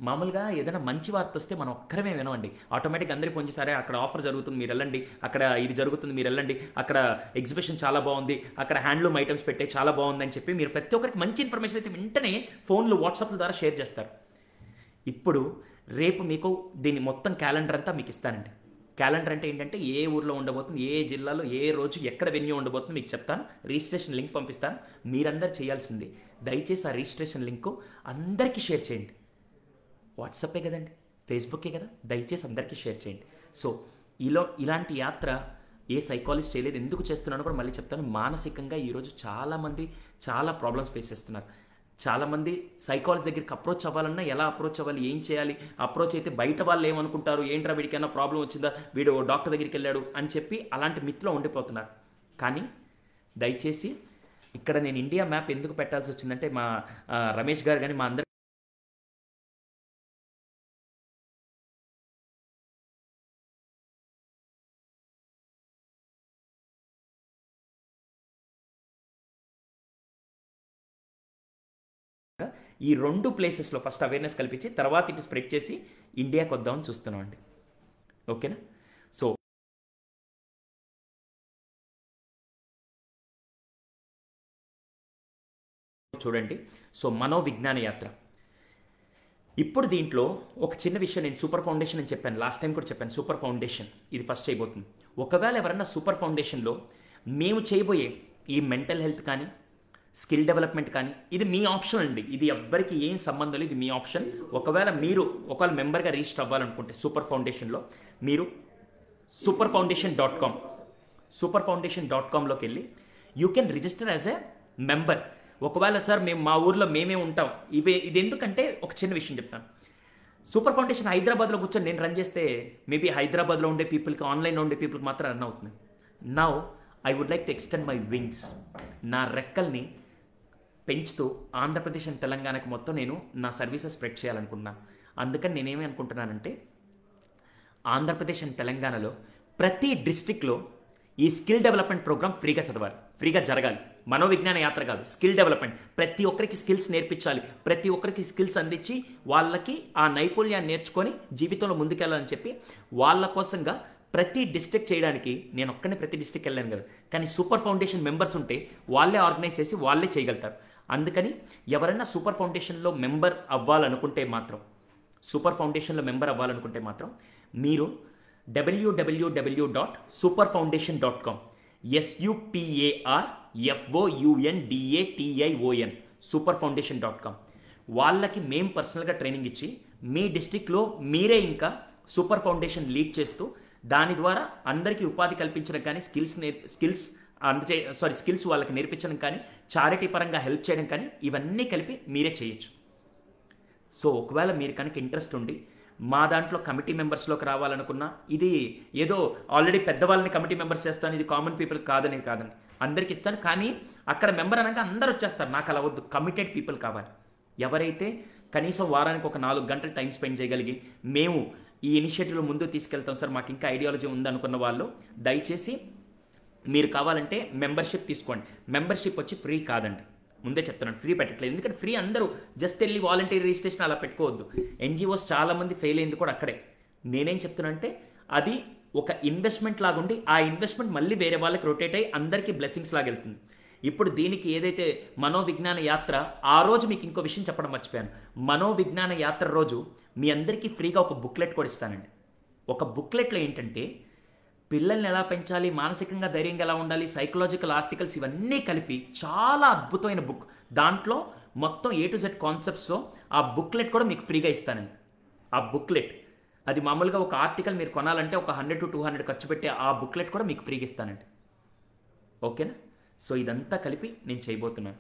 మామూలుగా ఏదైనా మంచి వార్త వస్తే మనం ఒక్కరమే వినవండి, ఆటోమేటిక్గా అందరికీ ఫోన్ చేశారే అక్కడ ఆఫర్ జరుగుతుంది మీరు వెళ్ళండి, అక్కడ ఇది జరుగుతుంది మీరు వెళ్ళండి, అక్కడ ఎగ్జిబిషన్ చాలా బాగుంది, అక్కడ హ్యాండ్లూమ్ ఐటమ్స్ పెట్టే చాలా బాగుంది అని చెప్పి మీరు ప్రతి ఒక్కరికి మంచి ఇన్ఫర్మేషన్ అయితే వెంటనే ఫోన్లు, వాట్సాప్ల ద్వారా షేర్ చేస్తారు. ఇప్పుడు రేపు మీకు దీని మొత్తం క్యాలెండర్ అంతా మీకు ఇస్తానండి. క్యాలెండర్ అంటే ఏంటంటే ఏ ఊర్లో ఉండబోతుంది, ఏ జిల్లాలో, ఏ రోజు, ఎక్కడ వెన్యూ ఉండబోతుంది మీకు చెప్తాను. రిజిస్ట్రేషన్ లింక్ పంపిస్తాను. మీరందరూ చేయాల్సింది దయచేసి ఆ రిజిస్ట్రేషన్ లింకు అందరికీ షేర్ చేయండి. వాట్సాపే కదండి, ఫేస్బుక్కే కదా, దయచేసి అందరికీ షేర్ చేయండి. సో ఇలాంటి యాత్ర ఏ సైకాలజిస్ట్ చేయలేదు. ఎందుకు చేస్తున్నానో కూడా మళ్ళీ చెప్తాను. మానసికంగా ఈరోజు చాలామంది చాలా ప్రాబ్లమ్స్ ఫేస్ చేస్తున్నారు. చాలామంది సైకాలజీ దగ్గరికి అప్రోచ్ అవ్వాలన్నా ఎలా అప్రోచ్ అవ్వాలి, ఏం చేయాలి, అప్రోచ్ అయితే బయట వాళ్ళు ఏమనుకుంటారు, ఏంట్రా వీడికైనా ప్రాబ్లం వచ్చిందా, వీడు డాక్టర్ దగ్గరికి వెళ్ళాడు అని చెప్పి అలాంటి మిత్లో ఉండిపోతున్నారు. కానీ దయచేసి ఇక్కడ నేను ఇండియా మ్యాప్ ఎందుకు పెట్టాల్సి వచ్చిందంటే, మా రమేష్ గారు కానీ మా అందరి ఈ 2 ప్లేసెస్లో ఫస్ట్ అవేర్నెస్ కల్పించి తర్వాత ఇటు స్ప్రెడ్ చేసి ఇండియాకి వద్దామని చూస్తున్నాం అండి. ఓకేనా? సో చూడండి. సో మనోవిజ్ఞాన యాత్ర. ఇప్పుడు దీంట్లో ఒక చిన్న విషయం, నేను సూపర్ ఫౌండేషన్ అని చెప్పాను, లాస్ట్ టైం కూడా చెప్పాను. సూపర్ ఫౌండేషన్ ఇది ఫస్ట్ చేయబోతుంది. ఒకవేళ ఎవరన్నా సూపర్ ఫౌండేషన్లో మేము చేయబోయే ఈ మెంటల్ హెల్త్ కానీ, స్కిల్ డెవలప్మెంట్ కానీ, ఇది మీ ఆప్షన్ అండి. ఇది ఎవ్వరికి ఏం సంబంధం లేదు, ఇది మీ ఆప్షన్. ఒకవేళ మెంబర్గా రిజిస్టర్ అవ్వాలనుకుంటే సూపర్ ఫౌండేషన్లో మీరు superfoundation.comలోకి వెళ్ళి you can register as a member. ఒకవేళ సార్ మేము మా ఊర్లో మేమే ఉంటాం, ఇది ఎందుకంటే ఒక చిన్న విషయం చెప్తాను. సూపర్ ఫౌండేషన్ హైదరాబాద్లో కూర్చొని నేను రన్ చేస్తే మేబీ హైదరాబాద్లో ఉండే పీపుల్కి, ఆన్లైన్లో ఉండే పీపుల్కి మాత్రం రన్ అవుతుంది. Now I would like to extend my wings. నా రెక్కల్ని పెంచుతూ ఆంధ్రప్రదేశ్ అండ్ తెలంగాణకి మొత్తం నేను నా సర్వీసెస్ స్ప్రెడ్ చేయాలనుకుంటున్నాను. అందుకని నేనేమి అనుకుంటున్నానంటే, ఆంధ్రప్రదేశ్ అండ్ తెలంగాణలో ప్రతి డిస్ట్రిక్ట్లో ఈ స్కిల్ డెవలప్మెంట్ ప్రోగ్రామ్ ఫ్రీగా చదవాలి, ఫ్రీగా జరగాలి. మనోవిజ్ఞాన యాత్ర కాదు, స్కిల్ డెవలప్మెంట్. ప్రతి ఒక్కరికి స్కిల్స్ నేర్పించాలి, ప్రతి ఒక్కరికి స్కిల్స్ అందించి వాళ్ళకి ఆ నైపుణ్యాన్ని నేర్చుకొని జీవితంలో ముందుకెళ్ళాలని చెప్పి వాళ్ళ కోసంగా ప్రతి డిస్ట్రిక్ట్ చేయడానికి నేను ఒక్కనే ప్రతి డిస్ట్రిక్ట్ వెళ్ళాను కదా, కానీ సూపర్ ఫౌండేషన్ మెంబర్స్ ఉంటే వాళ్ళే ఆర్గనైజ్ చేసి వాళ్ళే చేయగలుగుతారు. అందుకని ఎవరైనా సూపర్ ఫౌండేషన్లో మెంబర్ అవ్వాలనుకుంటే మాత్రం మీరు www.superfoundation.com SUPARFOUNDATION superfoundation.com వాళ్ళకి మేము పర్సనల్గా ట్రైనింగ్ ఇచ్చి మీ డిస్ట్రిక్ట్లో మీరే ఇంకా సూపర్ ఫౌండేషన్ లీడ్ చేస్తూ దాని ద్వారా అందరికీ ఉపాధి కల్పించడం కానీ స్కిల్స్ వాళ్ళకి నేర్పించడం కానీ చారిటీ పరంగా హెల్ప్ చేయడం కానీ ఇవన్నీ కలిపి మీరే చేయొచ్చు. సో ఒకవేళ మీరు కనుక ఇంట్రెస్ట్ ఉండి మా దాంట్లో కమిటీ మెంబర్స్లోకి రావాలనుకున్నా, ఇది ఏదో ఆల్రెడీ పెద్దవాళ్ళని కమిటీ మెంబర్స్ చేస్తాను, ఇది కామన్ పీపుల్ కాదని అందరికి ఇస్తాను. కానీ అక్కడ మెంబర్ అనగా అందరూ వచ్చేస్తారు. నాకు అలా వద్దు, కమిటెడ్ పీపుల్ కావాలి. ఎవరైతే కనీసం వారానికి ఒక 4 గంటలు టైం స్పెండ్ చేయగలిగి మేము ఈ ఇనిషియేటివ్లో ముందుకు తీసుకెళ్తాం సార్, మాకు ఇంకా ఐడియాలజీ ఉందనుకున్న వాళ్ళు దయచేసి మీరు కావాలంటే మెంబర్షిప్ తీసుకోండి. మెంబర్షిప్ వచ్చి ఫ్రీ కాదండి, ముందే చెప్తున్నాను, ఫ్రీ పెట్టట్లేదు. ఎందుకంటే ఫ్రీ అందరూ జస్ట్ వెళ్ళి వాలంటీర్ రిజిస్ట్రేషన్ అలా పెట్టుకోవద్దు. ఎన్జిఓస్ చాలామంది ఫెయిల్ అయింది కూడా అక్కడే. నేనేం చెప్తున్నానంటే అది ఒక ఇన్వెస్ట్మెంట్ లాగా ఉండి ఆ ఇన్వెస్ట్మెంట్ మళ్ళీ వేరే వాళ్ళకి రొటేట్ అయ్యి అందరికీ బ్లెస్సింగ్స్ లాగా వెళ్తుంది. ఇప్పుడు దీనికి ఏదైతే మనోవిజ్ఞాన యాత్ర, ఆ రోజు మీకు ఇంకో విషయం చెప్పడం మర్చిపోయాను. మనోవిజ్ఞాన యాత్ర రోజు మీ అందరికీ ఫ్రీగా ఒక బుక్లెట్ కూడా ఇస్తానండి. ఒక బుక్లెట్లో ఏంటంటే పిల్లల్ని ఎలా పెంచాలి, మానసికంగా ధైర్యంగా ఎలా ఉండాలి, సైకలాజికల్ ఆర్టికల్స్ ఇవన్నీ కలిపి చాలా అద్భుతమైన బుక్. దాంట్లో మొత్తం A to Z కాన్సెప్ట్స్తో ఆ బుక్లెట్ కూడా మీకు ఫ్రీగా ఇస్తానండి. ఆ బుక్లెట్ అది మామూలుగా ఒక ఆర్టికల్ మీరు కొనాలంటే ఒక 100 to 200 ఖర్చు పెట్టి ఆ బుక్లెట్ కూడా మీకు ఫ్రీగా ఇస్తానండి. ఓకేనా? సో ఇదంతా కలిపి నేను చేయబోతున్నాను.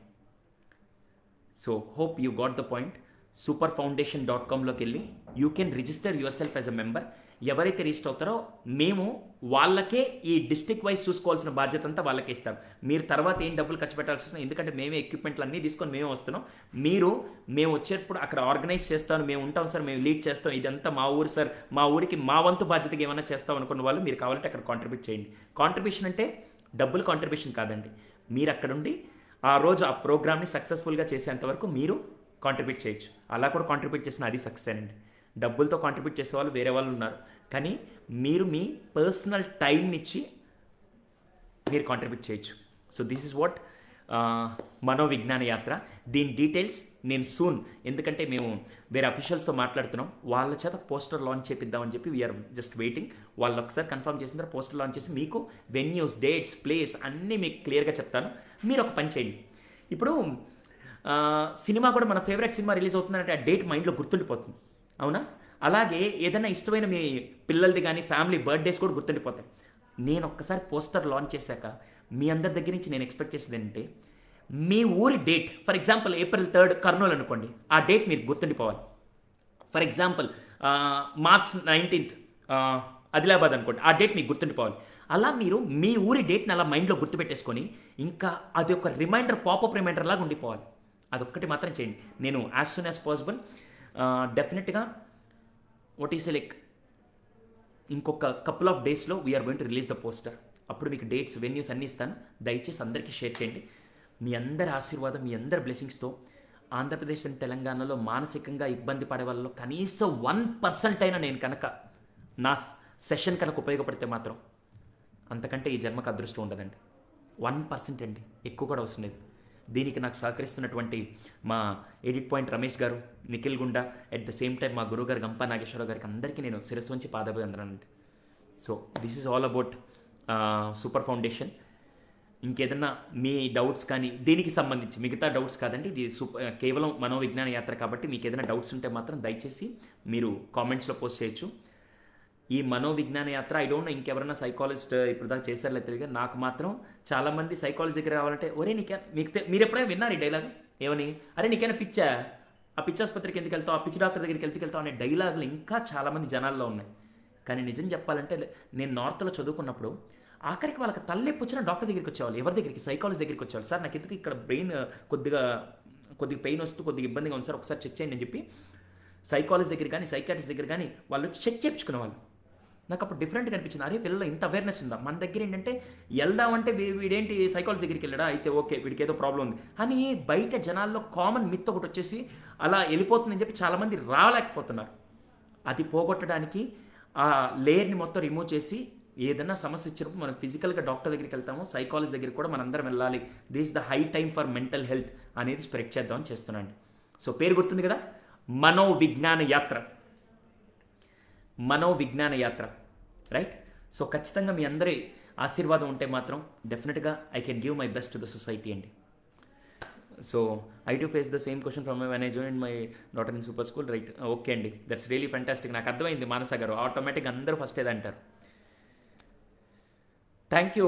So hope you got the point. superfoundation.comలోకి వెళ్ళి you can register yourself as a member. ఎవరైతే రిజిస్టర్ అవుతారో మేము వాళ్ళకే ఈ డిస్ట్రిక్ట్ వైజ్ చూసుకోవాల్సిన బాధ్యత అంతా వాళ్ళకే ఇస్తాం. మీరు తర్వాత ఏం డబ్బులు ఖర్చు పెట్టాల్సి వస్తుంది, ఎందుకంటే మేమే ఎక్విప్మెంట్లు అన్నీ తీసుకొని మేమే వస్తున్నాం. మేము వచ్చేటప్పుడు అక్కడ ఆర్గనైజ్ చేస్తాను, మేము ఉంటాం సార్, మేము లీడ్ చేస్తాం, ఇదంతా మా ఊరు సార్, మా ఊరికి మా వంతు బాధ్యతగా ఏమైనా చేస్తాం అనుకున్న వాళ్ళు మీరు కావాలంటే అక్కడ కాంట్రిబ్యూట్ చేయండి. కాంట్రిబ్యూషన్ అంటే డబ్బులు కాంట్రిబ్యూషన్ కాదండి, మీరు అక్కడుండి ఆ రోజు ఆ ప్రోగ్రామ్ని సక్సెస్ఫుల్గా చేసేంత వరకు మీరు కాంట్రిబ్యూట్ చేయొచ్చు. అలా కూడా కాంట్రిబ్యూట్ చేసిన అది సక్సెస్ అండి. డబ్బులతో కాంట్రిబ్యూట్ చేసే వాళ్ళు వేరే వాళ్ళు ఉన్నారు, కానీ మీరు మీ పర్సనల్ టైంని ఇచ్చి మీరు కాంట్రిబ్యూట్ చేయొచ్చు. సో దిస్ ఇస్ వాట్ మనోవిజ్ఞాన యాత్ర. దీని డీటెయిల్స్ నేను సూన్, ఎందుకంటే మేము వేరే అఫీషియల్స్తో మాట్లాడుతున్నాం, వాళ్ళ చేత పోస్టర్ లాంచ్ చేపిద్దామని చెప్పి వీఆర్ జస్ట్ వెయిటింగ్. వాళ్ళు ఒకసారి కన్ఫర్మ్ చేసిన తర్వాత పోస్టర్ లాంచ్ చేసి మీకు వెన్యూస్, డేట్స్, ప్లేస్ అన్నీ మీకు క్లియర్గా చెప్తాను. మీరు ఒక పని చేయండి. ఇప్పుడు సినిమా కూడా మన ఫేవరెట్ సినిమా రిలీజ్ అవుతుందంటే ఆ డేట్ మైండ్లో గుర్తుండిపోతుంది, అవునా? అలాగే ఏదైనా ఇష్టమైన మీ పిల్లలది కానీ ఫ్యామిలీ బర్త్డేస్ కూడా గుర్తుండిపోతాయి. నేను ఒక్కసారి పోస్టర్ లాంచ్ చేశాక మీ అందరి దగ్గర నుంచి నేను ఎక్స్పెక్ట్ చేసేది ఏంటంటే మీ ఊరి date, for example April 3 Kurnool అనుకోండి, ఆ డేట్ మీరు గుర్తుండిపోవాలి. ఫర్ ఎగ్జాంపుల్ March 19 ఆదిలాబాద్ అనుకోండి, ఆ డేట్ మీకు గుర్తుండిపోవాలి. అలా మీరు మీ ఊరి డేట్ని అలా మైండ్లో గుర్తుపెట్టేసుకొని ఇంకా అది ఒక రిమైండర్, పాపప్ రిమైండర్ లాగా ఉండిపోవాలి. అదొక్కటి మాత్రం చేయండి. నేను యాజ్ సూన్ యాజ్ పాసిబుల్ డెఫినెట్గా వాట్ ఈస్ లైక్ ఇంకొక కపుల్ ఆఫ్ డేస్లో we are going to release the poster. అప్పుడు మీకు డేట్స్, వెన్యూస్ అన్నీ ఇస్తాను. దయచేసి అందరికీ షేర్ చేయండి. మీ అందరి ఆశీర్వాదం, మీ అందరి బ్లెస్సింగ్స్తో ఆంధ్రప్రదేశ్ అండ్ తెలంగాణలో మానసికంగా ఇబ్బంది పడే వాళ్ళలో కనీసం 1% అయినా నేను కనుక నా సెషన్ కనుక ఉపయోగపడితే మాత్రం అంతకంటే ఈ జన్మకు అదృష్టం ఉండదండి. 1% అండి, ఎక్కువ కూడా అవసరం లేదు. దీనికి నాకు సహకరిస్తున్నటువంటి మా ఎడిట్ పాయింట్ రమేష్ గారు, నిఖిల్ గుండా, అట్ ద సేమ్ టైం మా గురువు గారు గంపా నాగేశ్వరరావు గారికి అందరికీ నేను శిరస్సు వంచి పాదాభివందనాలండి. So this is all about super foundation. ఇంకేదన్నా మీ డౌట్స్ కానీ దీనికి సంబంధించి, మిగతా డౌట్స్ కాదండి, ఇది కేవలం మనోవిజ్ఞాన యాత్ర కాబట్టి మీకు ఏదైనా డౌట్స్ ఉంటే మాత్రం దయచేసి మీరు కామెంట్స్లో పోస్ట్ చేయొచ్చు. ఈ మనోవిజ్ఞాన యాత్ర ఐ డోంట్ నో ఇంకెవరైనా సైకాలజిస్ట్ ఇప్పుడు దాకా చేశారో తెలియదు, నాకు మాత్రం చాలామంది సైకాలజీ దగ్గర రావాలంటే ఒరే మీరు ఎప్పుడైనా విన్నారు ఈ డైలాగ్? ఏమని? అరే నీకైనా పిచ్చా, ఆ పిచ్చాసుపత్రికి ఎందుకు వెళ్తావు, ఆ పిచ్చి డాక్టర్ దగ్గరికి వెళ్తావు అనే డైలాగులు ఇంకా చాలామంది జనాల్లో ఉన్నాయి. కానీ నిజం చెప్పాలంటే నేను నార్త్లో చదువుకున్నప్పుడు ఆఖరికి వాళ్ళకి తలనొప్పి వచ్చిన డాక్టర్ దగ్గరికి వచ్చేవాళ్ళు. ఎవరి దగ్గరికి? సైకాలజీ దగ్గరికి వచ్చేవాళ్ళు. సార్ నాకు ఎందుకు ఇక్కడ బ్రెయిన్ కొద్దిగా పెయిన్ వస్తూ కొద్దిగా ఇబ్బందిగా ఉంది సార్, ఒకసారి చెక్ చేయండి అని చెప్పి సైకాలజీ దగ్గర కానీ సైకాట్రిస్ట్ దగ్గర కానీ వాళ్ళు చెక్ చేయించుకునేవాళ్ళు. నాకు అప్పుడు డిఫరెంట్గా అనిపించింది, అరే పిల్లలు ఇంత అవేర్నెస్ ఉందా? మన దగ్గర ఏంటంటే వెళ్దామంటే వీడేంటి సైకాలజీ దగ్గరికి వెళ్ళడా, అయితే ఓకే వీడికి ఏదో ప్రాబ్లం ఉంది అని బయట జనాల్లో కామన్ మిత్ ఒకటి వచ్చేసి అలా వెళ్ళిపోతుందని చెప్పి చాలామంది రాలేకపోతున్నారు. అది పోగొట్టడానికి ఆ లేయర్ని మొత్తం రిమూవ్ చేసి ఏదైనా సమస్య ఇచ్చినప్పుడు మనం ఫిజికల్గా డాక్టర్ దగ్గరికి వెళ్తాము, సైకాలజీ దగ్గరికి కూడా మనందరం వెళ్ళాలి. This the high time for mental health అనేది స్ప్రెడ్ చేద్దామని చేస్తున్నాను. సో పేరు గుర్తుంది కదా, మనోవిజ్ఞాన యాత్ర. మనోవిజ్ఞాన యాత్ర, రైట్? సో ఖచ్చితంగా మీ అందరి ఆశీర్వాదం ఉంటే మాత్రం డెఫినెట్గా I can give my best to the society అండి. So I to face the same question from my when I join my daughter in super school, right? Okay అండి, దట్స్ రియలీ ఫ్యాంటాస్టిక్. నాకు అర్థమైంది మానస గారు, ఆటోమేటిక్గా అందరూ ఫస్ట్ ఏదంటారు. Thank you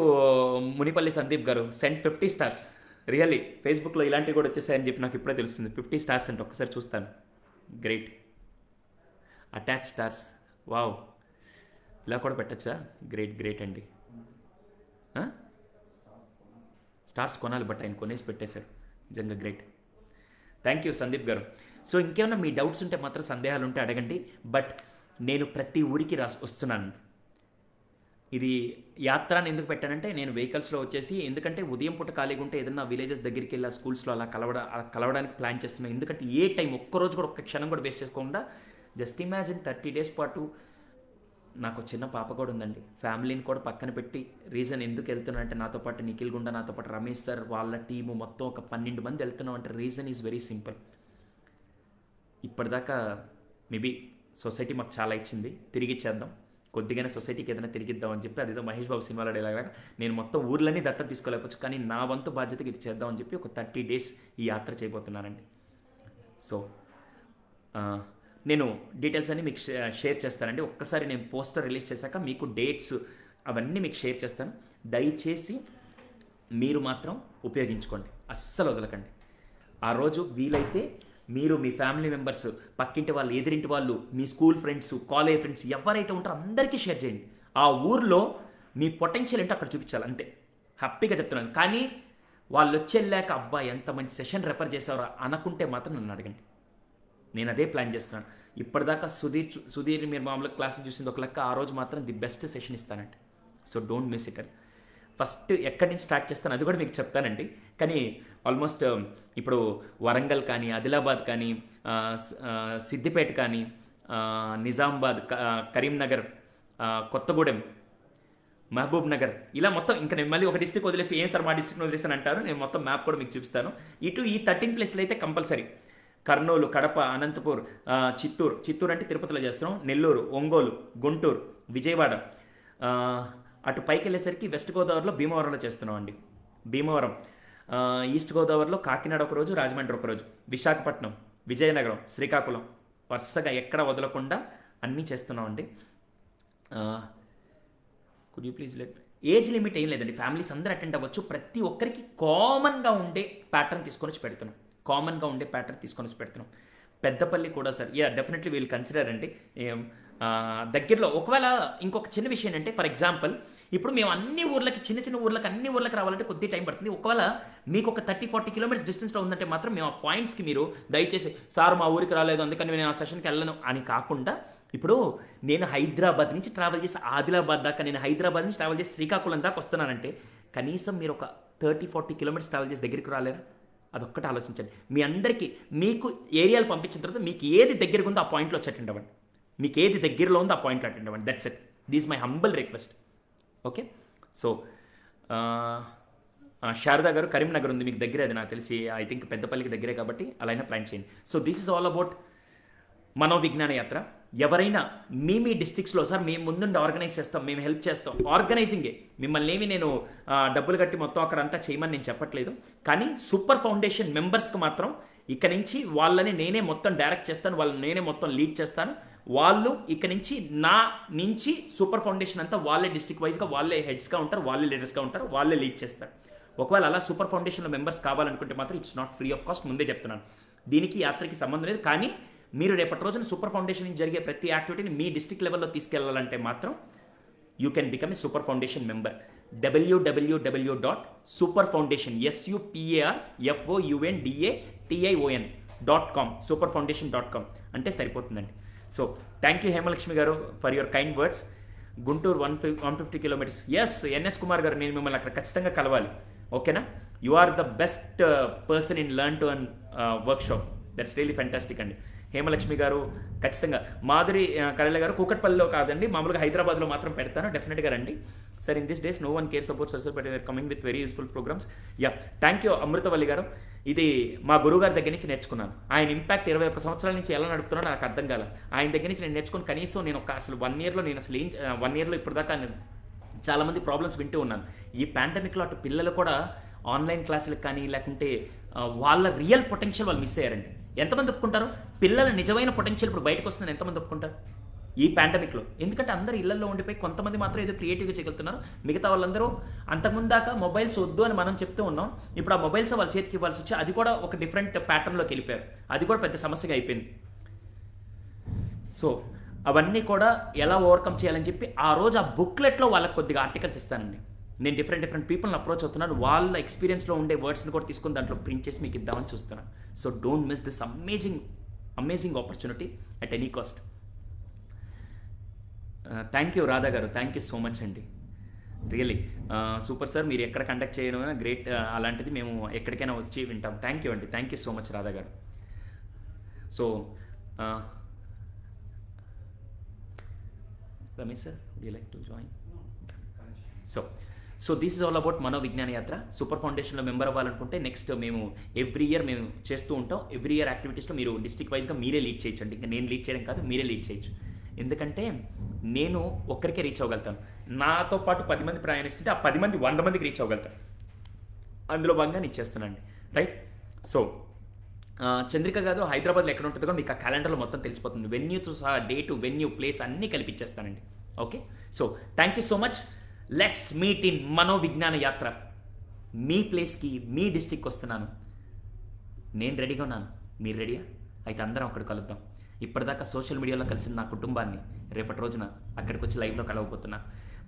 Munipalli Sandeep garu, send 50 stars. Really ఫేస్బుక్లో ఇలాంటివి కూడా వచ్చేసాయని చెప్పి నాకు ఇప్పుడే తెలుస్తుంది. 50 స్టార్స్ అంటే ఒక్కసారి చూస్తాను. గ్రేట్. అటాచ్ స్టార్స్, వావ్, ఇలా కూడా పెట్టచ్చా? గ్రేట్ గ్రేట్ అండి. స్టార్స్ కొనాలి, బట్ ఆయన కొనేసి పెట్టేశారు. నిజంగా గ్రేట్. థ్యాంక్ యూ సందీప్ గారు. సో ఇంకేమన్నా మీ డౌట్స్ ఉంటే మాత్రం, సందేహాలు ఉంటే అడగండి. బట్ నేను ప్రతి ఊరికి వస్తున్నాను. ఇది యాత్ర అని ఎందుకు పెట్టానంటే, నేను వెహికల్స్లో వచ్చేసి, ఎందుకంటే ఉదయం పూట ఖాళీగా ఉంటే ఏదన్నా విలేజెస్ దగ్గరికి వెళ్ళి స్కూల్స్లో అలా కలవడానికి ప్లాన్ చేస్తున్నాను. ఎందుకంటే ఏ టైం ఒక్కరోజు కూడా ఒక్క క్షణం కూడా వేస్ట్ చేసుకోకుండా, జస్ట్ ఇమాజిన్ 30 days పాటు నాకు చిన్న పాప కూడా ఉందండి. ఫ్యామిలీని కూడా పక్కన పెట్టి, రీజన్ ఎందుకు వెళ్తున్నా అంటే, నాతో పాటు నిఖిల్ గుండా, నాతో పాటు రమేష్ సార్, వాళ్ళ టీము మొత్తం ఒక 12 మంది వెళ్తున్నాం అంటే రీజన్ ఈజ్ వెరీ సింపుల్. ఇప్పటిదాకా మేబీ సొసైటీ మాకు చాలా ఇచ్చింది, తిరిగి ఇచ్చేద్దాం, కొద్దిగానే సొసైటీకి ఏదైనా తిరిగిద్దామని చెప్పి, అదేదో మహేష్ బాబు సినిమాలో డైలాగా, నేను మొత్తం ఊర్లన్నీ దత్తత తీసుకోలేకపోవచ్చు, కానీ నా వంతు బాధ్యతకి ఇది చేద్దామని చెప్పి ఒక 30 days ఈ యాత్ర చేయబోతున్నానండి. సో నేను డీటెయిల్స్ అన్నీ మీకు షేర్ చేస్తానండి. ఒక్కసారి నేను పోస్టర్ రిలీజ్ చేశాక మీకు డేట్స్ అవన్నీ మీకు షేర్ చేస్తాను. దయచేసి మీరు మాత్రం ఉపయోగించుకోండి, అస్సలు వదలకండి. ఆ రోజు వీలైతే మీరు మీ ఫ్యామిలీ మెంబర్స్, పక్కింటి వాళ్ళు, ఎదిరింటి వాళ్ళు, మీ స్కూల్ ఫ్రెండ్స్, కాలేజ్ ఫ్రెండ్స్ ఎవరైతే ఉంటారో అందరికీ షేర్ చేయండి. ఆ ఊర్లో మీ పొటెన్షియల్ ఏంటో అక్కడ చూపించాలి, అంతే. హ్యాపీగా చెప్తున్నాను. కానీ వాళ్ళు వచ్చేళ్ళాక, అబ్బా ఎంత మంచి సెషన్ రెఫర్ చేసేవారా అనుకుంటే మాత్రం నన్ను అడగండి. నేను అదే ప్లాన్ చేస్తున్నాను. ఇప్పటిదాకా సుధీర్ మీరు మామూలుగా క్లాసులు చూసింది ఒక లెక్క, ఆ రోజు మాత్రం ది బెస్ట్ సెషన్ ఇస్తానండి. So don't miss it. First ఎక్కడి నుంచి స్టార్ట్ చేస్తాను అది కూడా మీకు చెప్తానండి. కానీ ఆల్మోస్ట్ ఇప్పుడు వరంగల్ కానీ, ఆదిలాబాద్ కానీ, సిద్దిపేట కానీ, నిజామాబాద్, కరీంనగర్, కొత్తగూడెం, మహబూబ్ నగర్, ఇలా మొత్తం ఇంకా నేను మళ్ళీ ఒక డిస్ట్రిక్ట్ వదిలేస్తే, ఏం సార్ మా డిస్ట్రిక్ట్ వదిలేస్తాను అంటారు. నేను మొత్తం మ్యాప్ కూడా మీకు చూపిస్తాను. ఇటు ఈ 13 places అయితే కంపల్సరీ. కర్నూలు, కడప, అనంతపూర్, చిత్తూరు అంటే తిరుపతిలో చేస్తున్నాం, నెల్లూరు, ఒంగోలు, గుంటూరు, విజయవాడ, అటు పైకి వెళ్ళేసరికి వెస్ట్ గోదావరిలో భీమవరంలో చేస్తున్నాం అండి. భీమవరం, ఈస్ట్ గోదావరిలో కాకినాడ ఒకరోజు, రాజమండ్రి ఒకరోజు, విశాఖపట్నం, విజయనగరం, శ్రీకాకుళం, వరుసగా ఎక్కడ వదలకుండా అన్నీ చేస్తున్నాం అండి. Could you please age limit ఏం లేదండి, ఫ్యామిలీస్ అందరూ అటెండ్ అవ్వచ్చు. ప్రతి ఒక్కరికి కామన్గా ఉండే ప్యాటర్న్ తీసుకొని వచ్చి పెడుతున్నాం. పెద్దపల్లి కూడా సార్, డెఫినెట్లీ వీల్ కన్సిడర్ అండి. దగ్గరలో ఒకవేళ ఇంకొక చిన్న విషయం ఏంటంటే, ఫర్ ఎగ్జాంపుల్ ఇప్పుడు మేము అన్ని ఊర్లకి, చిన్న ఊర్లకి, అన్ని ఊర్లకి రావాలంటే కొద్ది టైం పడుతుంది. ఒకవేళ మీకు ఒక 30-40 kilometers డిస్టెన్స్లో ఉందంటే మాత్రం మేము ఆ పాయింట్స్కి మీరు దయచేసి, సార్ మా ఊరికి రాలేదు అందుకని నేను ఆ సెషన్కి వెళ్ళను అని కాకుండా, ఇప్పుడు నేను హైదరాబాద్ నుంచి ట్రావెల్ చేసి ఆదిలాబాద్ దాకా, నేను హైదరాబాద్ నుంచి ట్రావెల్ చేసి శ్రీకాకుళం దాకా వస్తున్నానంటే కనీసం మీరు ఒక 30-40 kilometers ట్రావెల్ చేసి దగ్గరికి రాలేరా? అదొక్కటి ఆలోచించండి. మీ అందరికీ మీకు ఏరియాలు పంపించిన తర్వాత మీకు ఏది దగ్గరగా ఉందో ఆ పాయింట్లో వచ్చి అటెండ్ అవ్వండి. మీకు ఏది దగ్గరలో ఉందో ఆ పాయింట్లో అటెండ్ అవ్వండి. That's it. This my humble request. Okay. So Sharada గారు, కరీంనగర్ ఉంది మీకు దగ్గరే, అది నాకు తెలిసి ఐ థింక్ పెద్దపల్లికి దగ్గరే కాబట్టి అలా అయినా ప్లాన్ చేయండి. So this is all about మనోవిజ్ఞాన యాత్ర. ఎవరైనా మీ డిస్ట్రిక్ట్స్లో, సార్ మేము ముందుండి ఆర్గనైజ్ చేస్తాం, మేము హెల్ప్ చేస్తాం, ఆర్గనైజింగే, మిమ్మల్ని ఏమి నేను డబ్బులు కట్టి మొత్తం అక్కడ అంతా చేయమని నేను చెప్పట్లేదు. కానీ సూపర్ ఫౌండేషన్ మెంబర్స్కి మాత్రం ఇక నుంచి వాళ్ళని నేనే మొత్తం డైరెక్ట్ చేస్తాను, వాళ్ళని నేనే మొత్తం లీడ్ చేస్తాను. వాళ్ళు ఇక నుంచి నా నుంచి సూపర్ ఫౌండేషన్ అంతా వాళ్ళే డిస్ట్రిక్ట్ వైజ్గా వాళ్ళే హెడ్స్గా ఉంటారు, వాళ్ళే లీడర్స్గా ఉంటారు, వాళ్ళే లీడ్ చేస్తారు. ఒకవేళ అలా సూపర్ ఫౌండేషన్లో మెంబర్స్ కావాలనుకుంటే మాత్రం it's not free of cost, ముందే చెప్తున్నాను. దీనికి యాత్రకి సంబంధం లేదు. కానీ మీరు రేపటి రోజున సూపర్ ఫౌండేషన్ నుంచి జరిగే ప్రతి యాక్టివిటీని మీ డిస్ట్రిక్ట్ లెవెల్లో తీసుకెళ్లాలంటే మాత్రం you can become a super foundation member. www.superfoundation superfoundation.com superfoundation.com అంటే సరిపోతుందండి. So thank you Hemalakshmi garu for your kind words. Guntur 150 kilometers. Yes, NS Kumar garu, నేను మిమ్మల్ని అక్కడ ఖచ్చితంగా కలవాలి. ఓకేనా? You are the best person in learn to earn workshop. That's really fantastic అండి. హేమలక్ష్మి గారు ఖచ్చితంగా. మాధురి కళ గారు కూకట్పల్లిలో కాదండి, మామూలుగా హైదరాబాద్లో మాత్రం పెడతాను, డెఫినెట్గా రండి. Sir in this days no one cares about social but coming with very useful programs. Thank you Amruthavalli garu. ఇది మా గురువు గారి దగ్గర నుంచి నేర్చుకున్నాను. ఆయన ఇంపాక్ట్ 21 సంవత్సరాల నుంచి ఎలా నడుపుతున్నాడో నాకు అర్థం కాల. ఆయన దగ్గర నుంచి నేను నేర్చుకుని కనీసం నేను అసలు 1 yearలో నేను అసలు 1 yearలో ఇప్పటిదాకా చాలామంది ప్రాబ్లమ్స్ వింటూ ఉన్నాను. ఈ పాండమిక్లో అటు పిల్లలు కూడా ఆన్లైన్ క్లాసులకు కానీ లేకుంటే వాళ్ళ రియల్ పొటెన్షియల్ వాళ్ళు మిస్ అయ్యారండి. ఎంతమంది ఒప్పుకుంటారు? పిల్లల నిజమైన పొటెన్షియల్ ఇప్పుడు బయటకు వస్తుందని ఎంతమంది ఒప్పుకుంటారు? ఈ పాండమిక్లో. ఎందుకంటే అందరూ ఇళ్లలో ఉండిపోయి కొంతమంది మాత్రం ఏదో క్రియేటివ్గా చేయగలుగుతున్నారు. మిగతా వాళ్ళందరూ అంతకుముందు దాకా మొబైల్స్ వద్దు అని మనం చెప్తూ ఉన్నాం. ఇప్పుడు ఆ మొబైల్స్ వాళ్ళ చేతికి ఇవ్వాల్సి వచ్చి అది కూడా ఒక డిఫరెంట్ ప్యాటర్న్లోకి వెళ్ళిపోయారు. అది కూడా పెద్ద సమస్యగా అయిపోయింది. సో అవన్నీ కూడా ఎలా ఓవర్కమ్ చేయాలని చెప్పి ఆ రోజు ఆ బుక్లెట్లో వాళ్ళకి కొద్దిగా ఆర్టికల్స్ ఇస్తానండి. నేను డిఫరెంట్ పీపుల్ని అప్రోచ్ అవుతున్నాను. వాళ్ళ ఎక్స్పీరియన్స్లో ఉండే వర్డ్స్ని కూడా తీసుకొని దాంట్లో ప్రింట్ చేసి మీకు ఇద్దామని చూస్తున్నాను. So don't miss this amazing opportunity at any cost. Thank you Radha గారు, థ్యాంక్ యూ సో మచ్ అండి. రియలీ సూపర్ సార్, మీరు ఎక్కడ కండక్ట్ చేయడం గ్రేట్. అలాంటిది మేము ఎక్కడికైనా వచ్చి వింటాం. థ్యాంక్ యూ అండి, thank you so much Radha garu. So Ramesh sir, would you like to join? So this is all about మనో విజ్ఞాన యాత్ర. సూపర్ ఫౌండేషన్లో మెంబర్ అవ్వాలనుకుంటే నెక్స్ట్ మేము ఎవ్రీ ఇయర్ మేము చేస్తూ ఉంటాం. ఎవ్రీ ఇయర్ యాక్టివిటీస్లో మీరు డిస్ట్రిక్ట్ వైజ్గా మీరే లీడ్ చేయొచ్చండి. ఇంకా నేను లీడ్ చేయడం కాదు, మీరే లీడ్ చేయొచ్చు. ఎందుకంటే నేను ఒక్కరికే రీచ్ అవ్వగలుగుతాను. నాతో పాటు 10 మంది ప్రయాణిస్తుంటే ఆ 10 మంది 100 మందికి రీచ్ అవ్వగలుగుతాను. అందులో భాగంగా నేను చేస్తున్నానండి. రైట్. సో చంద్రిక గారు హైదరాబాద్లో ఎక్కడ ఉంటుందో కూడా మీకు ఆ క్యాలెండర్లో మొత్తం తెలిసిపోతుంది. వెన్యూతో సహా డేటు, వెన్యూ, ప్లేస్ అన్నీ కలిపిచ్చేస్తానండి. Okay. So thank you so much. Let's meet in మనో విజ్ఞాన యాత్ర. మీ ప్లేస్కి, మీ డిస్టిక్కి వస్తున్నాను. నేను రెడీగా ఉన్నాను, మీరు రెడీయా? అయితే అందరం అక్కడ కలుద్దాం. ఇప్పటిదాకా సోషల్ మీడియాలో కలిసిన నా కుటుంబాన్ని రేపటి రోజున అక్కడికి వచ్చి లైవ్లో కలవబోతున్నా.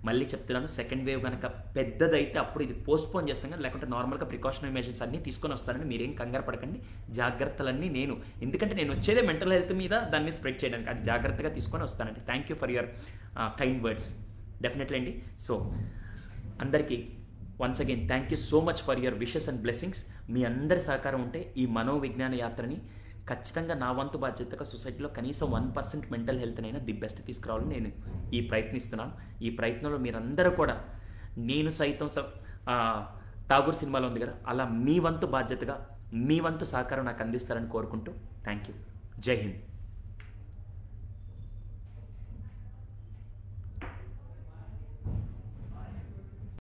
మళ్ళీ చెప్తున్నాను, సెకండ్ వేవ్ కనుక పెద్దదైతే అప్పుడు ఇది పోస్ట్పోన్ చేస్తాం, కానీ లేకుంటే నార్మల్గా ప్రికాషనరీ మెజర్స్ అన్నీ తీసుకొని వస్తానని మీరేం కంగారు పడకండి. జాగ్రత్తలన్నీ ఎందుకంటే నేను వచ్చేదే మెంటల్ హెల్త్ మీద దాన్ని స్ప్రెడ్ చేయడానికి, అది జాగ్రత్తగా తీసుకొని వస్తానండి. Thank you for your kind words. Definitely అండి. సో అందరికీ once again thank you so much for your wishes and blessings. మీ అందరి సహకారం ఉంటే ఈ మనోవిజ్ఞాన యాత్రని ఖచ్చితంగా నా వంతు బాధ్యతగా సొసైటీలో కనీసం 1% మెంటల్ హెల్త్నైనా ది బెస్ట్ తీసుకురావాలని నేను ఈ ప్రయత్నిస్తున్నాను. ఈ ప్రయత్నంలో మీరందరూ కూడా, నేను సైతం ఠాగూర్ సినిమాలో ఉంది కదా, అలా మీ వంతు బాధ్యతగా మీ వంతు సహకారం నాకు అందిస్తారని కోరుకుంటూ థ్యాంక్ యూ. జై హింద్.